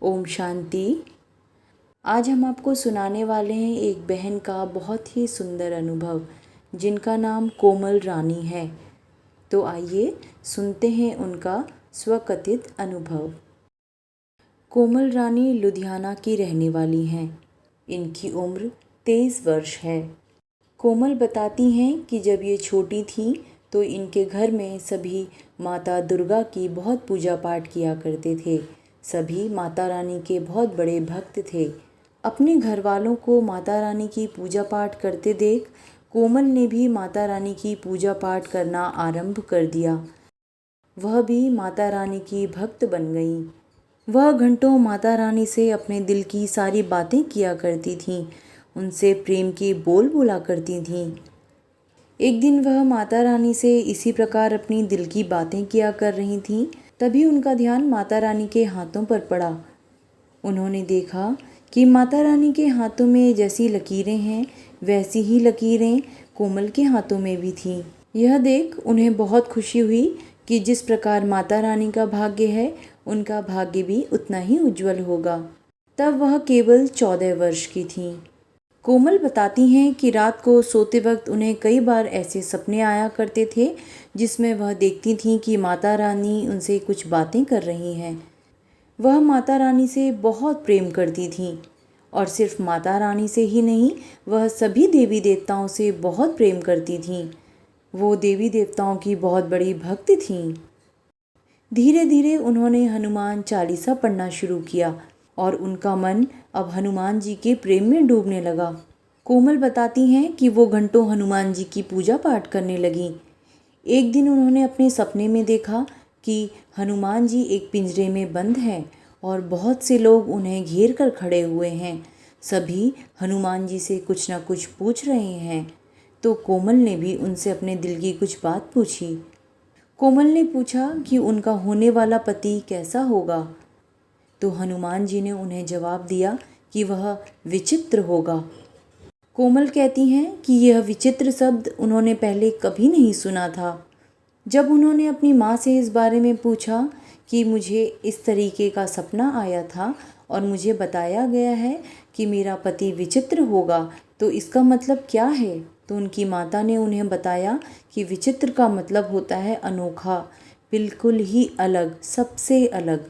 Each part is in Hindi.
ओम शांति। आज हम आपको सुनाने वाले हैं एक बहन का बहुत ही सुंदर अनुभव जिनका नाम कोमल रानी है। तो आइए सुनते हैं उनका स्वकथित अनुभव। कोमल रानी लुधियाना की रहने वाली हैं। इनकी उम्र 23 वर्ष है। कोमल बताती हैं कि जब ये छोटी थी तो इनके घर में सभी माता दुर्गा की बहुत पूजा पाठ किया करते थे। सभी माता रानी के बहुत बड़े भक्त थे। अपने घर वालों को माता रानी की पूजा पाठ करते देख कोमल ने भी माता रानी की पूजा पाठ करना आरंभ कर दिया। वह भी माता रानी की भक्त बन गई। वह घंटों माता रानी से अपने दिल की सारी बातें किया करती थीं, उनसे प्रेम के बोल बोला करती थीं। एक दिन वह माता रानी से इसी प्रकार अपनी दिल की बातें किया कर रही थीं, तभी उनका ध्यान माता रानी के हाथों पर पड़ा। उन्होंने देखा कि माता रानी के हाथों में जैसी लकीरें हैं वैसी ही लकीरें कोमल के हाथों में भी थीं। यह देख उन्हें बहुत खुशी हुई कि जिस प्रकार माता रानी का भाग्य है उनका भाग्य भी उतना ही उज्जवल होगा। तब वह केवल 14 वर्ष की थीं। कोमल बताती हैं कि रात को सोते वक्त उन्हें कई बार ऐसे सपने आया करते थे जिसमें वह देखती थीं कि माता रानी उनसे कुछ बातें कर रही हैं। वह माता रानी से बहुत प्रेम करती थीं और सिर्फ माता रानी से ही नहीं, वह सभी देवी देवताओं से बहुत प्रेम करती थीं। वो देवी देवताओं की बहुत बड़ी भक्त थीं। धीरे धीरे उन्होंने हनुमान चालीसा पढ़ना शुरू किया और उनका मन अब हनुमान जी के प्रेम में डूबने लगा। कोमल बताती हैं कि वो घंटों हनुमान जी की पूजा पाठ करने लगी। एक दिन उन्होंने अपने सपने में देखा कि हनुमान जी एक पिंजरे में बंद हैं और बहुत से लोग उन्हें घेर कर खड़े हुए हैं। सभी हनुमान जी से कुछ न कुछ पूछ रहे हैं। तो कोमल ने भी उनसे अपने दिल की कुछ बात पूछी। कोमल ने पूछा कि उनका होने वाला पति कैसा होगा। तो हनुमान जी ने उन्हें जवाब दिया कि वह विचित्र होगा। कोमल कहती हैं कि यह विचित्र शब्द उन्होंने पहले कभी नहीं सुना था। जब उन्होंने अपनी माँ से इस बारे में पूछा कि मुझे इस तरीके का सपना आया था और मुझे बताया गया है कि मेरा पति विचित्र होगा, तो इसका मतलब क्या है? तो उनकी माता ने उन्हें बताया कि विचित्र का मतलब होता है अनोखा, बिल्कुल ही अलग, सबसे अलग।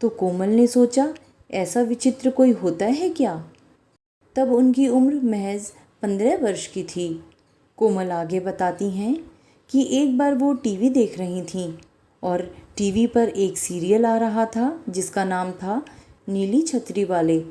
तो कोमल ने सोचा, ऐसा विचित्र कोई होता है क्या? तब उनकी उम्र महज 15 वर्ष की थी। कोमल आगे बताती हैं कि एक बार वो टीवी देख रही थीं और टीवी पर एक सीरियल आ रहा था जिसका नाम था नीली छतरी वाले।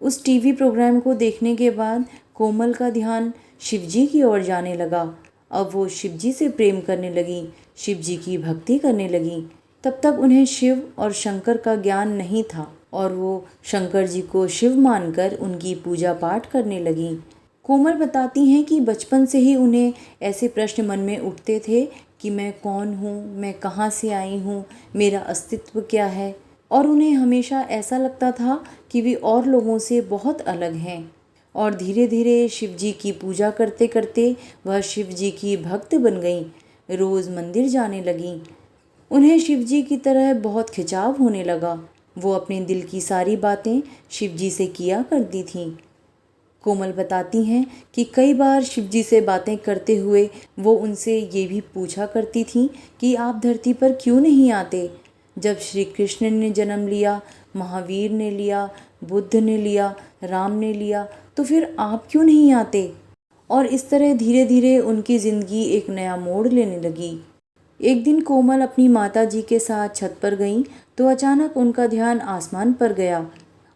उस टीवी प्रोग्राम को देखने के बाद कोमल का ध्यान शिवजी की ओर जाने लगा। अब वो शिवजी से प्रेम करने लगी, शिवजी की भक्ति करने लगी। तब तक उन्हें शिव और शंकर का ज्ञान नहीं था और वो शंकर जी को शिव मानकर उनकी पूजा पाठ करने लगी। कोमल बताती हैं कि बचपन से ही उन्हें ऐसे प्रश्न मन में उठते थे कि मैं कौन हूँ, मैं कहाँ से आई हूँ, मेरा अस्तित्व क्या है। और उन्हें हमेशा ऐसा लगता था कि वे और लोगों से बहुत अलग हैं। और धीरे धीरे शिव जी की पूजा करते करते वह शिव जी की भक्त बन गई। रोज़ मंदिर जाने लगी। उन्हें शिव जी की तरह बहुत खिंचाव होने लगा। वो अपने दिल की सारी बातें शिव जी से किया करती थीं। कोमल बताती हैं कि कई बार शिव जी से बातें करते हुए वो उनसे ये भी पूछा करती थीं कि आप धरती पर क्यों नहीं आते? जब श्री कृष्ण ने जन्म लिया, महावीर ने लिया, बुद्ध ने लिया, राम ने लिया, तो फिर आप क्यों नहीं आते? और इस तरह धीरे धीरे उनकी ज़िंदगी एक नया मोड़ लेने लगी। एक दिन कोमल अपनी माता जी के साथ छत पर गईं तो अचानक उनका ध्यान आसमान पर गया।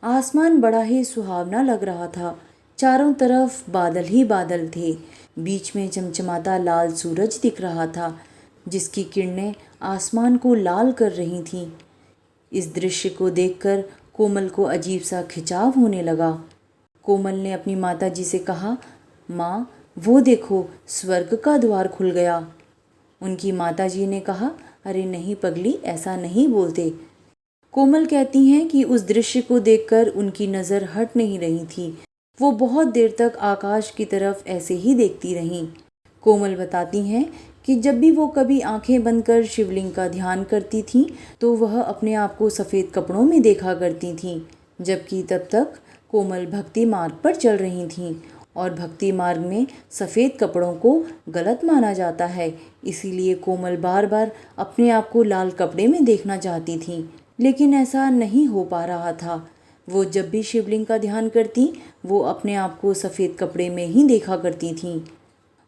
आसमान बड़ा ही सुहावना लग रहा था। चारों तरफ बादल ही बादल थे। बीच में चमचमाता लाल सूरज दिख रहा था जिसकी किरणें आसमान को लाल कर रही थीं। इस दृश्य को देखकर कोमल को अजीब सा खिंचाव होने लगा। कोमल ने अपनी माता जी से कहा, माँ वो देखो, स्वर्ग का द्वार खुल गया। उनकी माताजी ने कहा, अरे नहीं पगली, ऐसा नहीं बोलते। कोमल कहती हैं कि उस दृश्य को देखकर उनकी नज़र हट नहीं रही थी। वो बहुत देर तक आकाश की तरफ ऐसे ही देखती रहीं। कोमल बताती हैं कि जब भी वो कभी आंखें बंद कर शिवलिंग का ध्यान करती थीं तो वह अपने आप को सफ़ेद कपड़ों में देखा करती थीं, जबकि तब तक कोमल भक्ति मार्ग पर चल रही थीं और भक्ति मार्ग में सफ़ेद कपड़ों को गलत माना जाता है। इसीलिए कोमल बार बार अपने आप को लाल कपड़े में देखना चाहती थीं, लेकिन ऐसा नहीं हो पा रहा था। वो जब भी शिवलिंग का ध्यान करती वो अपने आप को सफ़ेद कपड़े में ही देखा करती थीं।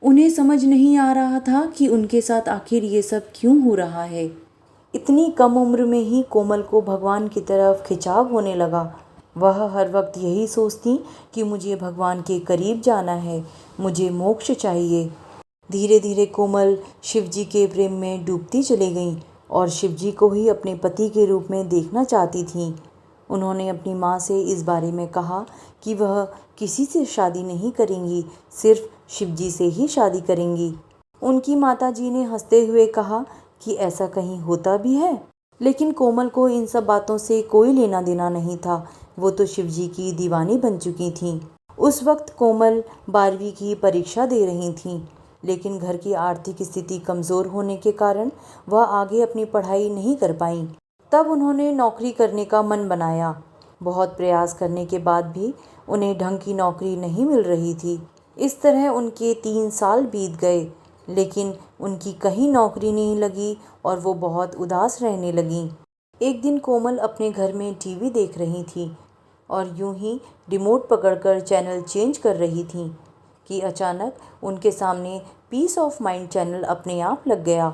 उन्हें समझ नहीं आ रहा था कि उनके साथ आखिर ये सब क्यों हो रहा है। इतनी कम उम्र में ही कोमल को भगवान की तरफ खिंचाव होने लगा। वह हर वक्त यही सोचती कि मुझे भगवान के करीब जाना है, मुझे मोक्ष चाहिए। धीरे धीरे कोमल शिवजी के प्रेम में डूबती चली गई और शिवजी को ही अपने पति के रूप में देखना चाहती थीं। उन्होंने अपनी माँ से इस बारे में कहा कि वह किसी से शादी नहीं करेंगी, सिर्फ शिवजी से ही शादी करेंगी। उनकी माताजी ने हंसते हुए कहा कि ऐसा कहीं होता भी है, लेकिन कोमल को इन सब बातों से कोई लेना देना नहीं था। वो तो शिवजी की दीवानी बन चुकी थीं। उस वक्त कोमल 12वीं की परीक्षा दे रही थीं, लेकिन घर की आर्थिक स्थिति कमज़ोर होने के कारण वह आगे अपनी पढ़ाई नहीं कर पाईं। तब उन्होंने नौकरी करने का मन बनाया। बहुत प्रयास करने के बाद भी उन्हें ढंग की नौकरी नहीं मिल रही थी। इस तरह उनके 3 साल बीत गए, लेकिन उनकी कहीं नौकरी नहीं लगी और वो बहुत उदास रहने लगीं। एक दिन कोमल अपने घर में टीवी देख रही थी और यूं ही रिमोट पकड़कर चैनल चेंज कर रही थी कि अचानक उनके सामने पीस ऑफ माइंड चैनल अपने आप लग गया।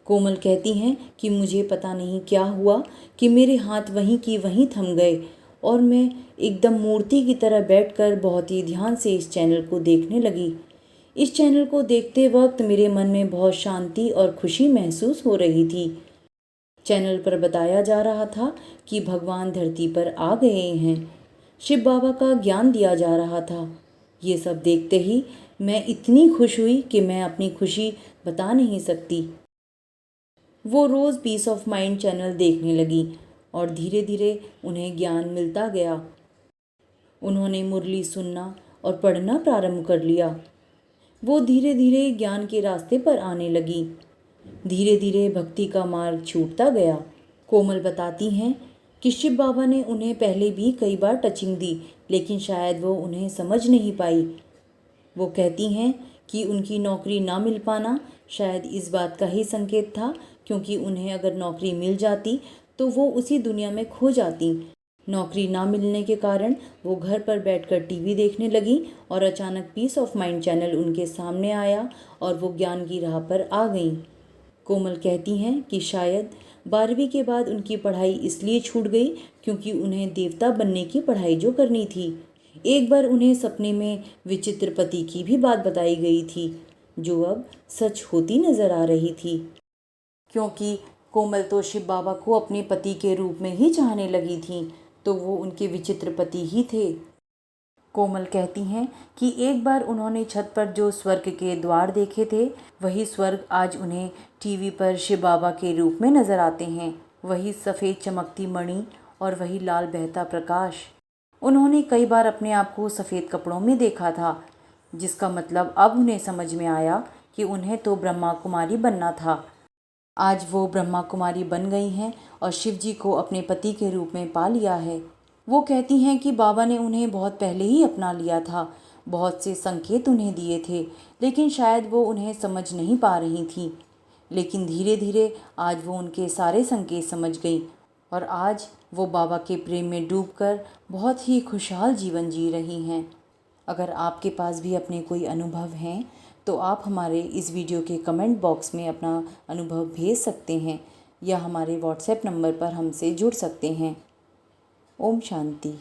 कोमल कहती हैं कि मुझे पता नहीं क्या हुआ कि मेरे हाथ वहीं की वहीं थम गए और मैं एकदम मूर्ति की तरह बैठकर बहुत ही ध्यान से इस चैनल को देखने लगी। इस चैनल को देखते वक्त मेरे मन में बहुत शांति और खुशी महसूस हो रही थी। चैनल पर बताया जा रहा था कि भगवान धरती पर आ गए हैं, शिव बाबा का ज्ञान दिया जा रहा था। ये सब देखते ही मैं इतनी खुश हुई कि मैं अपनी खुशी बता नहीं सकती। वो रोज़ पीस ऑफ माइंड चैनल देखने लगी और धीरे धीरे उन्हें ज्ञान मिलता गया। उन्होंने मुरली सुनना और पढ़ना प्रारंभ कर लिया। वो धीरे धीरे ज्ञान के रास्ते पर आने लगी। धीरे धीरे भक्ति का मार्ग छूटता गया। कोमल बताती हैं कि शिव बाबा ने उन्हें पहले भी कई बार टचिंग दी, लेकिन शायद वो उन्हें समझ नहीं पाई। वो कहती हैं कि उनकी नौकरी ना मिल पाना शायद इस बात का ही संकेत था, क्योंकि उन्हें अगर नौकरी मिल जाती तो वो उसी दुनिया में खो जाती। नौकरी ना मिलने के कारण वो घर पर बैठकर टीवी देखने लगी और अचानक पीस ऑफ माइंड चैनल उनके सामने आया और वो ज्ञान की राह पर आ गईं। कोमल कहती हैं कि शायद 12वीं के बाद उनकी पढ़ाई इसलिए छूट गई क्योंकि उन्हें देवता बनने की पढ़ाई जो करनी थी। एक बार उन्हें सपने में विचित्र पति की भी बात बताई गई थी, जो अब सच होती नजर आ रही थी, क्योंकि कोमल तो शिव बाबा को अपने पति के रूप में ही चाहने लगी थी, तो वो उनके विचित्र पति ही थे। कोमल कहती हैं कि एक बार उन्होंने छत पर जो स्वर्ग के द्वार देखे थे, वही स्वर्ग आज उन्हें टीवी पर शिव बाबा के रूप में नजर आते हैं। वही सफ़ेद चमकती मणि और वही लाल बहता प्रकाश। उन्होंने कई बार अपने आप को सफ़ेद कपड़ों में देखा था, जिसका मतलब अब उन्हें समझ में आया कि उन्हें तो ब्रह्मा कुमारी बनना था। आज वो ब्रह्मा कुमारी बन गई हैं और शिव जी को अपने पति के रूप में पा लिया है। वो कहती हैं कि बाबा ने उन्हें बहुत पहले ही अपना लिया था, बहुत से संकेत उन्हें दिए थे, लेकिन शायद वो उन्हें समझ नहीं पा रही थी। लेकिन धीरे धीरे आज वो उनके सारे संकेत समझ गई और आज वो बाबा के प्रेम में डूबकर बहुत ही खुशहाल जीवन जी रही हैं। अगर आपके पास भी अपने कोई अनुभव हैं तो आप हमारे इस वीडियो के कमेंट बॉक्स में अपना अनुभव भेज सकते हैं या हमारे व्हाट्सएप नंबर पर हमसे जुड़ सकते हैं। ओम शांति।